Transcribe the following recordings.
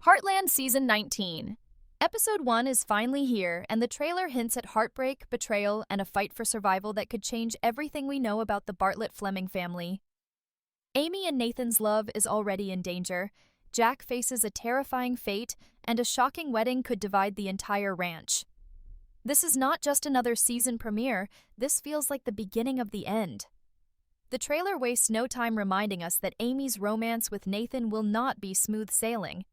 Heartland Season 19. Episode 1 is finally here, and the trailer hints at heartbreak, betrayal, and a fight for survival that could change everything we know about the Bartlett-Fleming family. Amy and Nathan's love is already in danger. Jack faces a terrifying fate, and a shocking wedding could divide the entire ranch. This is not just another season premiere, this feels like the beginning of the end. The trailer wastes no time reminding us that Amy's romance with Nathan will not be smooth sailing.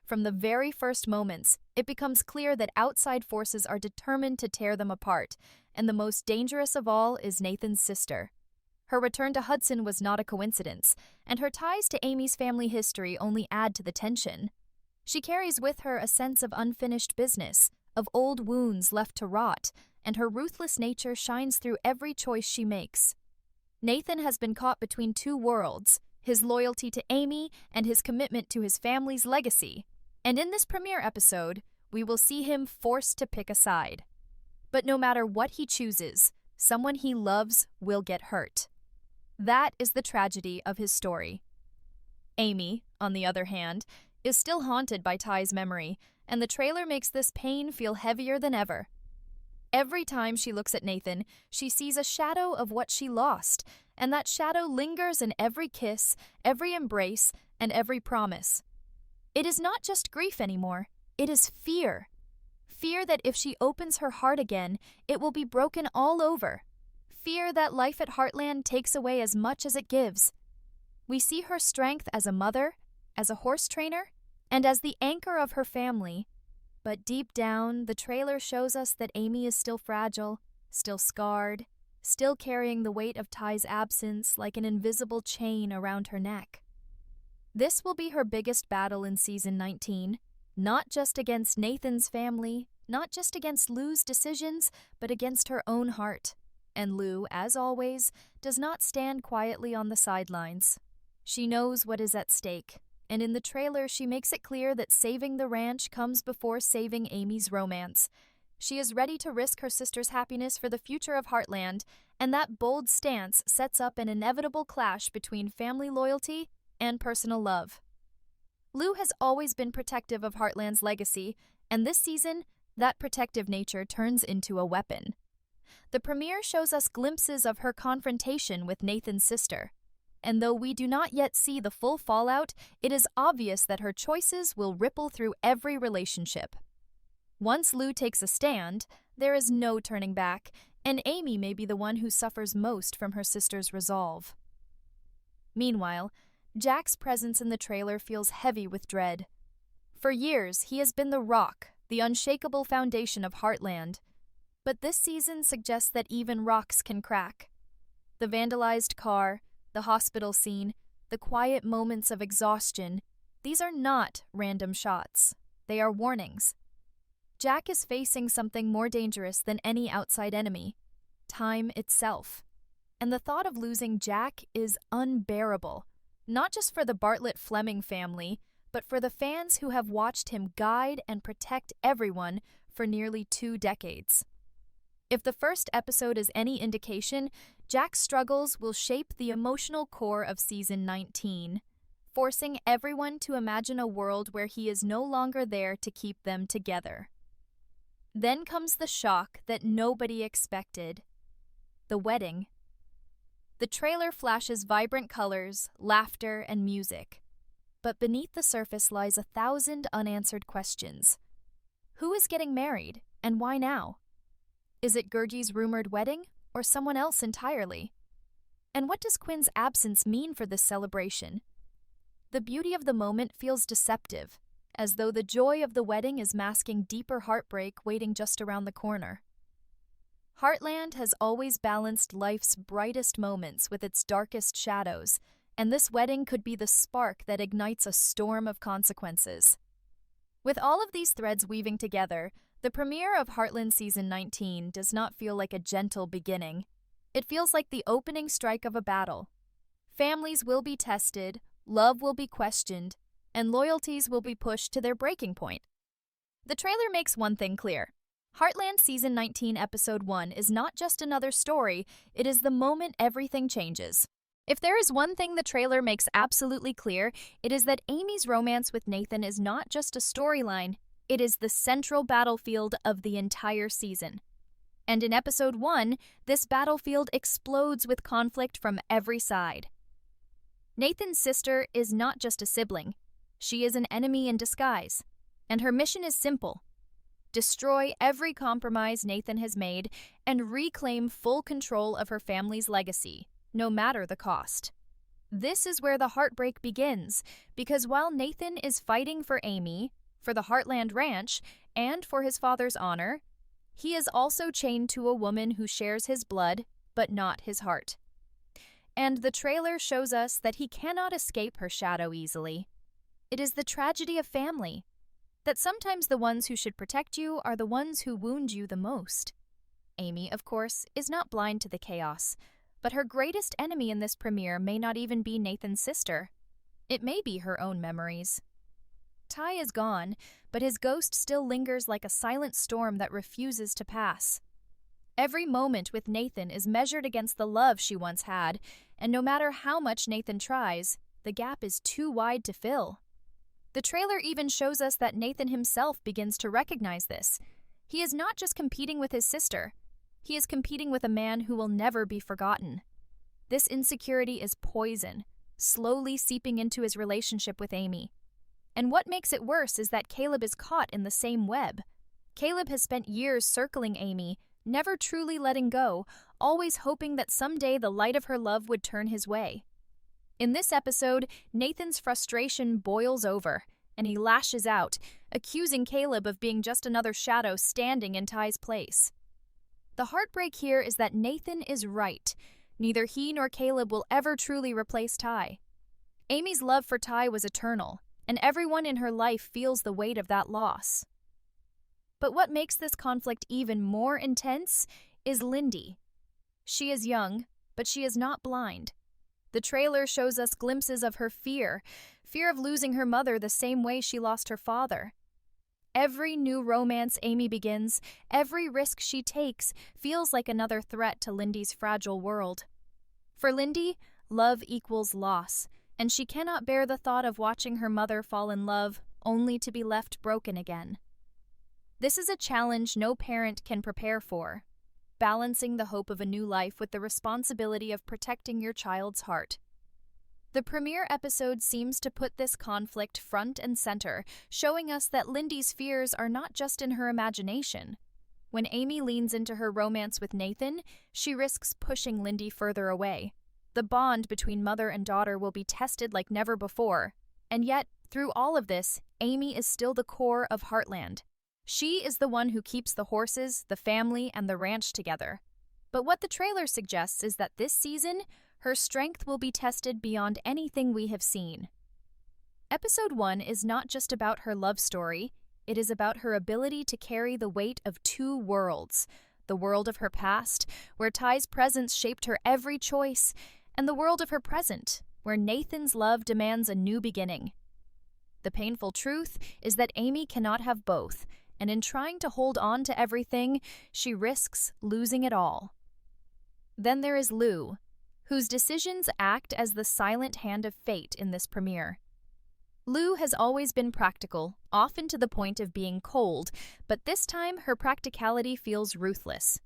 From the very first moments, it becomes clear that outside forces are determined to tear them apart, and the most dangerous of all is Nathan's sister. Her return to Hudson was not a coincidence, and her ties to Amy's family history only add to the tension. She carries with her a sense of unfinished business, of old wounds left to rot, and her ruthless nature shines through every choice she makes. Nathan has been caught between two worlds, his loyalty to Amy and his commitment to his family's legacy. And in this premiere episode, we will see him forced to pick a side. But no matter what he chooses, someone he loves will get hurt. That is the tragedy of his story. Amy, on the other hand, is still haunted by Ty's memory, and the trailer makes this pain feel heavier than ever. Every time she looks at Nathan, she sees a shadow of what she lost, and that shadow lingers in every kiss, every embrace, and every promise. It is not just grief anymore, it is fear. Fear that if she opens her heart again, it will be broken all over. Fear that life at Heartland takes away as much as it gives. We see her strength as a mother, as a horse trainer, and as the anchor of her family. But deep down, the trailer shows us that Amy is still fragile, still scarred, still carrying the weight of Ty's absence like an invisible chain around her neck. This will be her biggest battle in Season 19, not just against Nathan's family, not just against Lou's decisions, but against her own heart. And Lou, as always, does not stand quietly on the sidelines. She knows what is at stake, and in the trailer she makes it clear that saving the ranch comes before saving Amy's romance. She is ready to risk her sister's happiness for the future of Heartland, and that bold stance sets up an inevitable clash between family loyalty and personal love. Lou has always been protective of Heartland's legacy, and this season, that protective nature turns into a weapon. The premiere shows us glimpses of her confrontation with Nathan's sister, and though we do not yet see the full fallout, it is obvious that her choices will ripple through every relationship. Once Lou takes a stand, there is no turning back, and Amy may be the one who suffers most from her sister's resolve. Meanwhile, Jack's presence in the trailer feels heavy with dread. For years, he has been the rock, the unshakable foundation of Heartland. But this season suggests that even rocks can crack. The vandalized car, the hospital scene, the quiet moments of exhaustion, these are not random shots. They are warnings. Jack is facing something more dangerous than any outside enemy, time itself. And the thought of losing Jack is unbearable. Not just for the Bartlett-Fleming family, but for the fans who have watched him guide and protect everyone for nearly 2 decades. If the first episode is any indication, Jack's struggles will shape the emotional core of Season 19, forcing everyone to imagine a world where he is no longer there to keep them together. Then comes the shock that nobody expected: the wedding. The trailer flashes vibrant colors, laughter, and music. But beneath the surface lies 1,000 unanswered questions. Who is getting married, and why now? Is it Gurgi's rumored wedding, or someone else entirely? And what does Quinn's absence mean for this celebration? The beauty of the moment feels deceptive, as though the joy of the wedding is masking deeper heartbreak waiting just around the corner. Heartland has always balanced life's brightest moments with its darkest shadows, and this wedding could be the spark that ignites a storm of consequences. With all of these threads weaving together, the premiere of Heartland Season 19 does not feel like a gentle beginning. It feels like the opening strike of a battle. Families will be tested, love will be questioned, and loyalties will be pushed to their breaking point. The trailer makes one thing clear. Heartland Season 19 Episode 1 is not just another story, it is the moment everything changes. If there is one thing the trailer makes absolutely clear, it is that Amy's romance with Nathan is not just a storyline, it is the central battlefield of the entire season. And in episode 1, this battlefield explodes with conflict from every side. Nathan's sister is not just a sibling, she is an enemy in disguise, and her mission is simple: destroy every compromise Nathan has made and reclaim full control of her family's legacy, no matter the cost. This is where the heartbreak begins, because while Nathan is fighting for Amy, for the Heartland Ranch, and for his father's honor, he is also chained to a woman who shares his blood, but not his heart. And the trailer shows us that he cannot escape her shadow easily. It is the tragedy of family, that sometimes the ones who should protect you are the ones who wound you the most. Amy, of course, is not blind to the chaos, but her greatest enemy in this premiere may not even be Nathan's sister. It may be her own memories. Ty is gone, but his ghost still lingers like a silent storm that refuses to pass. Every moment with Nathan is measured against the love she once had, and no matter how much Nathan tries, the gap is too wide to fill. The trailer even shows us that Nathan himself begins to recognize this. He is not just competing with his sister, he is competing with a man who will never be forgotten. This insecurity is poison, slowly seeping into his relationship with Amy. And what makes it worse is that Caleb is caught in the same web. Caleb has spent years circling Amy, never truly letting go, always hoping that someday the light of her love would turn his way. In this episode, Nathan's frustration boils over, and he lashes out, accusing Caleb of being just another shadow standing in Ty's place. The heartbreak here is that Nathan is right. Neither he nor Caleb will ever truly replace Ty. Amy's love for Ty was eternal, and everyone in her life feels the weight of that loss. But what makes this conflict even more intense is Lindy. She is young, but she is not blind. The trailer shows us glimpses of her fear of losing her mother the same way she lost her father. Every new romance Amy begins, every risk she takes, feels like another threat to Lindy's fragile world. For Lindy, love equals loss, and she cannot bear the thought of watching her mother fall in love only to be left broken again. This is a challenge no parent can prepare for, balancing the hope of a new life with the responsibility of protecting your child's heart. The premiere episode seems to put this conflict front and center, showing us that Lindy's fears are not just in her imagination. When Amy leans into her romance with Nathan, she risks pushing Lindy further away. The bond between mother and daughter will be tested like never before, and yet, through all of this, Amy is still the core of Heartland. She is the one who keeps the horses, the family, and the ranch together. But what the trailer suggests is that this season, her strength will be tested beyond anything we have seen. Episode 1 is not just about her love story, it is about her ability to carry the weight of two worlds: the world of her past, where Ty's presence shaped her every choice, and the world of her present, where Nathan's love demands a new beginning. The painful truth is that Amy cannot have both, and in trying to hold on to everything, she risks losing it all. Then there is Lou, whose decisions act as the silent hand of fate in this premiere. Lou has always been practical, often to the point of being cold, but this time her practicality feels ruthless.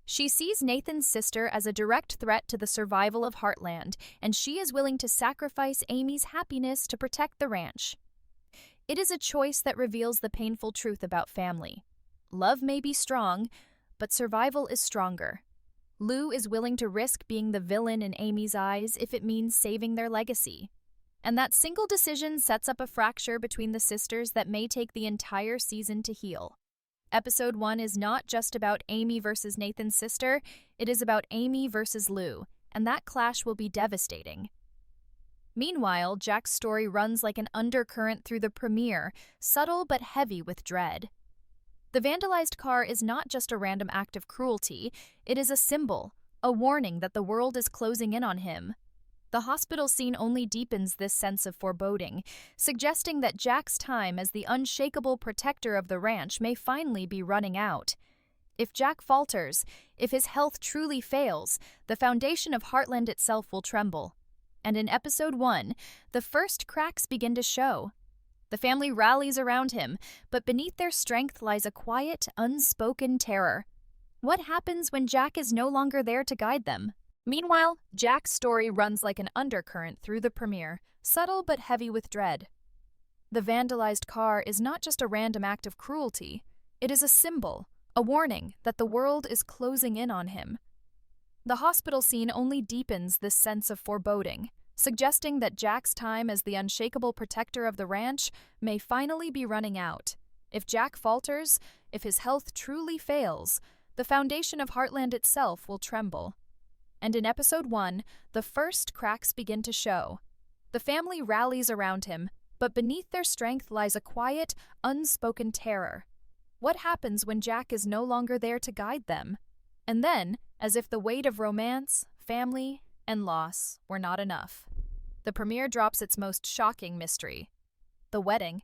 She sees Nathan's sister as a direct threat to the survival of Heartland, and she is willing to sacrifice Amy's happiness to protect the ranch. It is a choice that reveals the painful truth about family. Love may be strong, but survival is stronger. Lou is willing to risk being the villain in Amy's eyes if it means saving their legacy. And that single decision sets up a fracture between the sisters that may take the entire season to heal. Episode 1 is not just about Amy versus Nathan's sister, it is about Amy versus Lou, and that clash will be devastating. Meanwhile, Jack's story runs like an undercurrent through the premiere, subtle but heavy with dread. The vandalized car is not just a random act of cruelty, it is a symbol, a warning that the world is closing in on him. The hospital scene only deepens this sense of foreboding, suggesting that Jack's time as the unshakable protector of the ranch may finally be running out. If Jack falters, if his health truly fails, the foundation of Heartland itself will tremble, and in episode 1, the first cracks begin to show. The family rallies around him, but beneath their strength lies a quiet, unspoken terror. What happens when Jack is no longer there to guide them? Meanwhile, Jack's story runs like an undercurrent through the premiere, subtle but heavy with dread. The vandalized car is not just a random act of cruelty. It is a symbol, a warning that the world is closing in on him. The hospital scene only deepens this sense of foreboding, suggesting that Jack's time as the unshakable protector of the ranch may finally be running out. If Jack falters, if his health truly fails, the foundation of Heartland itself will tremble. And in episode 1, the first cracks begin to show. The family rallies around him, but beneath their strength lies a quiet, unspoken terror. What happens when Jack is no longer there to guide them? And then, as if the weight of romance, family, and loss were not enough, the premiere drops its most shocking mystery: the wedding.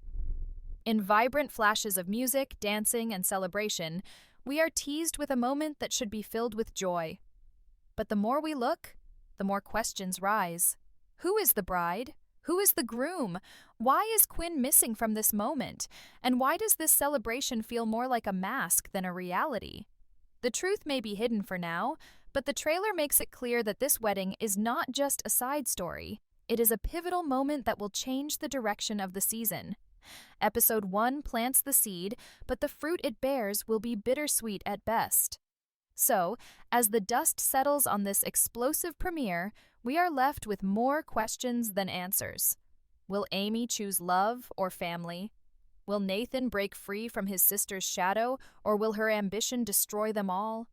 In vibrant flashes of music, dancing, and celebration, we are teased with a moment that should be filled with joy. But the more we look, the more questions rise. Who is the bride? Who is the groom? Why is Quinn missing from this moment? And why does this celebration feel more like a mask than a reality? The truth may be hidden for now, but the trailer makes it clear that this wedding is not just a side story. It is a pivotal moment that will change the direction of the season. Episode 1 plants the seed, but the fruit it bears will be bittersweet at best. So, as the dust settles on this explosive premiere, we are left with more questions than answers. Will Amy choose love or family? Will Nathan break free from his sister's shadow, or will her ambition destroy them all?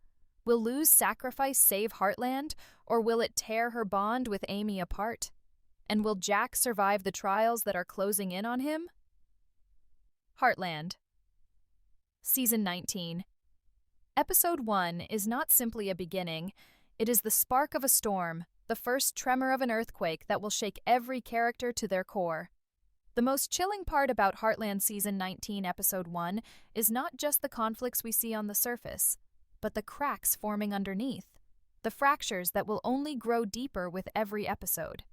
Will Lou's sacrifice save Heartland, or will it tear her bond with Amy apart? And will Jack survive the trials that are closing in on him? Heartland. Season 19. Episode 1 is not simply a beginning. It is the spark of a storm, the first tremor of an earthquake that will shake every character to their core. The most chilling part about Heartland Season 19, Episode 1 is not just the conflicts we see on the surface, but the cracks forming underneath, the fractures that will only grow deeper with every episode.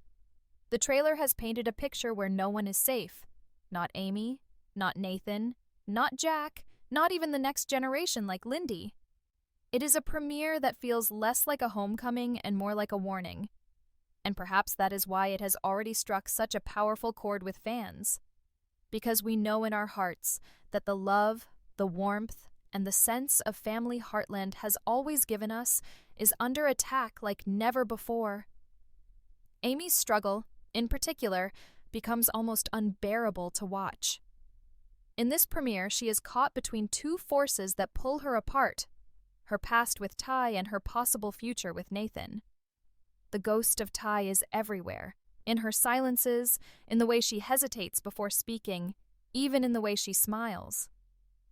The trailer has painted a picture where no one is safe. Not Amy, not Nathan, not Jack, not even the next generation like Lindy. It is a premiere that feels less like a homecoming and more like a warning. And perhaps that is why it has already struck such a powerful chord with fans. Because we know in our hearts that the love, the warmth, and the sense of family Heartland has always given us is under attack like never before. Amy's struggle, in particular, becomes almost unbearable to watch. In this premiere, she is caught between two forces that pull her apart: her past with Ty and her possible future with Nathan. The ghost of Ty is everywhere, in her silences, in the way she hesitates before speaking, even in the way she smiles.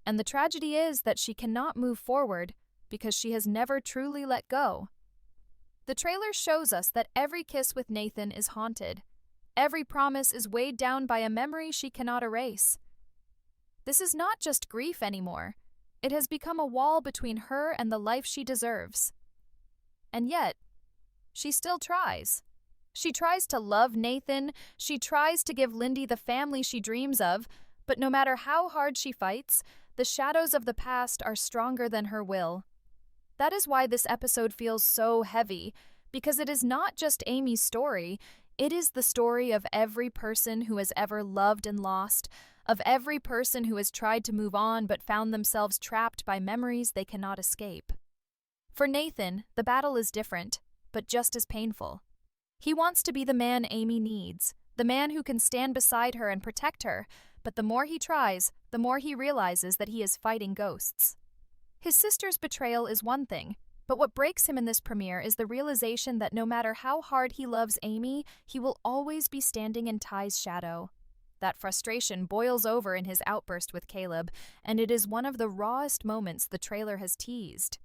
And the tragedy is that she cannot move forward because she has never truly let go. The trailer shows us that every kiss with Nathan is haunted. Every promise is weighed down by a memory she cannot erase. This is not just grief anymore. It has become a wall between her and the life she deserves. And yet, she still tries. She tries to love Nathan, she tries to give Lindy the family she dreams of, but no matter how hard she fights, the shadows of the past are stronger than her will. That is why this episode feels so heavy, because it is not just Amy's story, it is the story of every person who has ever loved and lost, of every person who has tried to move on but found themselves trapped by memories they cannot escape. For Nathan, the battle is different, but just as painful. He wants to be the man Amy needs, the man who can stand beside her and protect her, but the more he tries, the more he realizes that he is fighting ghosts. His sister's betrayal is one thing, but what breaks him in this premiere is the realization that no matter how hard he loves Amy, he will always be standing in Ty's shadow. That frustration boils over in his outburst with Caleb, and it is one of the rawest moments the trailer has teased.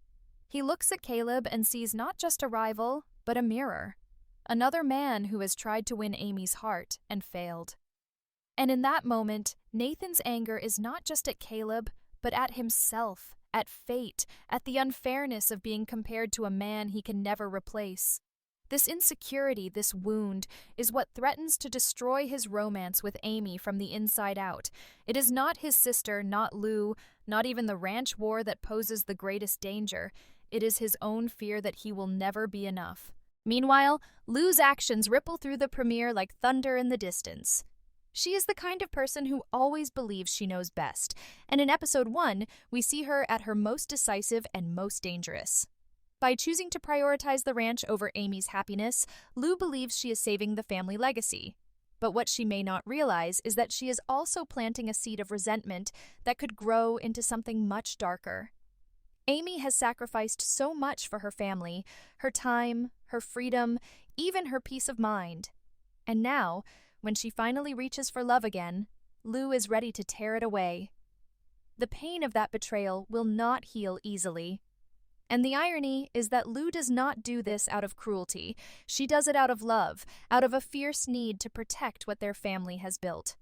He looks at Caleb and sees not just a rival, but a mirror. Another man who has tried to win Amy's heart and failed. And in that moment, Nathan's anger is not just at Caleb, but at himself, at fate, at the unfairness of being compared to a man he can never replace. This insecurity, this wound, is what threatens to destroy his romance with Amy from the inside out. It is not his sister, not Lou, not even the ranch war that poses the greatest danger. It is his own fear that he will never be enough. Meanwhile, Lou's actions ripple through the premiere like thunder in the distance. She is the kind of person who always believes she knows best, and in episode 1, we see her at her most decisive and most dangerous. By choosing to prioritize the ranch over Amy's happiness, Lou believes she is saving the family legacy. But what she may not realize is that she is also planting a seed of resentment that could grow into something much darker. Amy has sacrificed so much for her family, her time, her freedom, even her peace of mind. And now, when she finally reaches for love again, Lou is ready to tear it away. The pain of that betrayal will not heal easily. And the irony is that Lou does not do this out of cruelty. She does it out of love, out of a fierce need to protect what their family has built.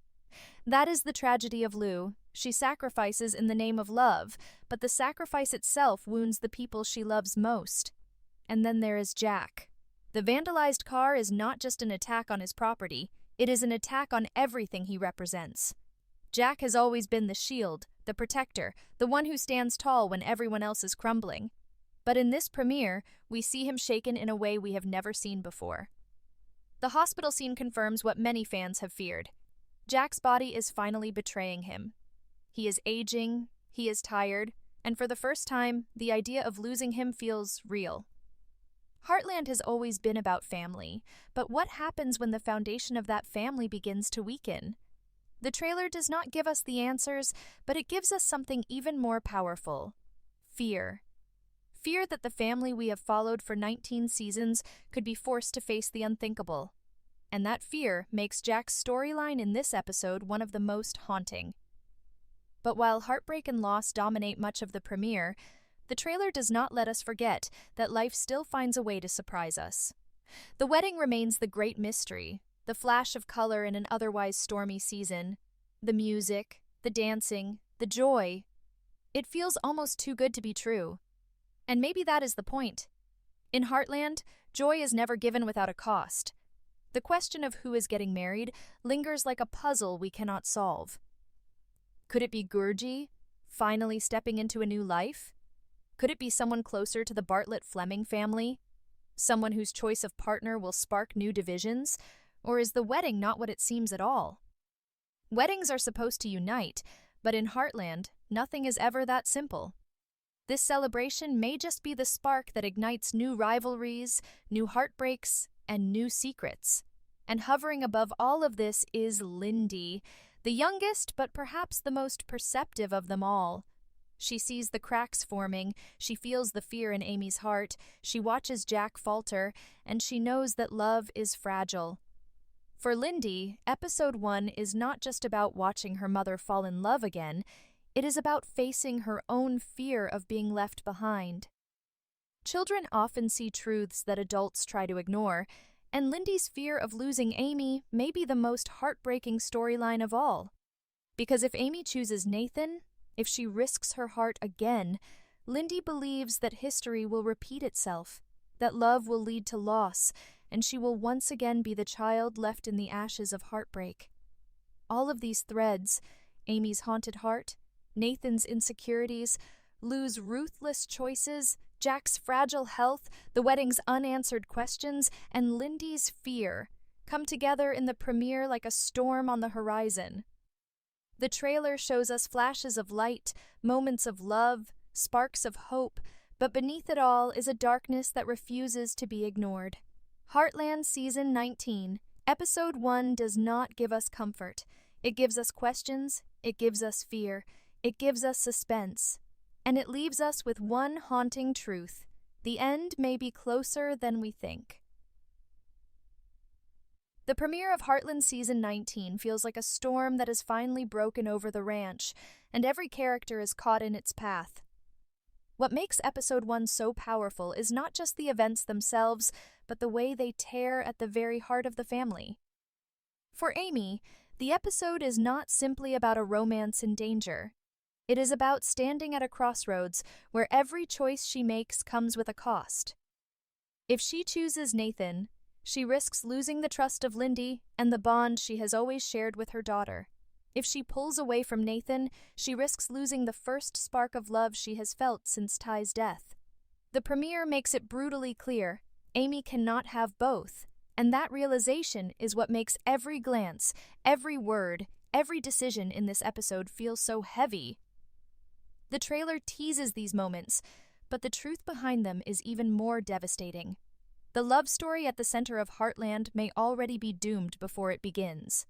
That is the tragedy of Lou. She sacrifices in the name of love, but the sacrifice itself wounds the people she loves most. And then there is Jack. The vandalized car is not just an attack on his property, it is an attack on everything he represents. Jack has always been the shield, the protector, the one who stands tall when everyone else is crumbling. But in this premiere, we see him shaken in a way we have never seen before. The hospital scene confirms what many fans have feared. Jack's body is finally betraying him. He is aging, he is tired, and for the first time, the idea of losing him feels real. Heartland has always been about family, but what happens when the foundation of that family begins to weaken? The trailer does not give us the answers, but it gives us something even more powerful: fear. Fear that the family we have followed for 19 seasons could be forced to face the unthinkable. And that fear makes Jack's storyline in this episode one of the most haunting. But while heartbreak and loss dominate much of the premiere, the trailer does not let us forget that life still finds a way to surprise us. The wedding remains the great mystery, the flash of color in an otherwise stormy season, the music, the dancing, the joy. It feels almost too good to be true. And maybe that is the point. In Heartland, joy is never given without a cost. The question of who is getting married lingers like a puzzle we cannot solve. Could it be Gurgi, finally stepping into a new life? Could it be someone closer to the Bartlett Fleming family? Someone whose choice of partner will spark new divisions? Or is the wedding not what it seems at all? Weddings are supposed to unite, but in Heartland, nothing is ever that simple. This celebration may just be the spark that ignites new rivalries, new heartbreaks, and new secrets. And hovering above all of this is Lindy, the youngest but perhaps the most perceptive of them all. She sees the cracks forming, she feels the fear in Amy's heart, she watches Jack falter, and she knows that love is fragile. For Lindy, episode 1 is not just about watching her mother fall in love again, it is about facing her own fear of being left behind. Children often see truths that adults try to ignore, and Lindy's fear of losing Amy may be the most heartbreaking storyline of all. Because if Amy chooses Nathan, if she risks her heart again, Lindy believes that history will repeat itself, that love will lead to loss, and she will once again be the child left in the ashes of heartbreak. All of these threads, Amy's haunted heart, Nathan's insecurities, Lou's ruthless choices, Jack's fragile health, the wedding's unanswered questions, and Lindy's fear come together in the premiere like a storm on the horizon. The trailer shows us flashes of light, moments of love, sparks of hope, but beneath it all is a darkness that refuses to be ignored. Heartland Season 19, Episode 1 does not give us comfort. It gives us questions, it gives us fear, it gives us suspense, and it leaves us with one haunting truth: the end may be closer than we think. The premiere of Heartland Season 19 feels like a storm that has finally broken over the ranch, and every character is caught in its path. What makes Episode 1 so powerful is not just the events themselves, but the way they tear at the very heart of the family. For Amy, the episode is not simply about a romance in danger. It is about standing at a crossroads where every choice she makes comes with a cost. If she chooses Nathan, she risks losing the trust of Lindy and the bond she has always shared with her daughter. If she pulls away from Nathan, she risks losing the first spark of love she has felt since Ty's death. The premiere makes it brutally clear Amy cannot have both, and that realization is what makes every glance, every word, every decision in this episode feel so heavy. The trailer teases these moments, but the truth behind them is even more devastating. The love story at the center of Heartland may already be doomed before it begins.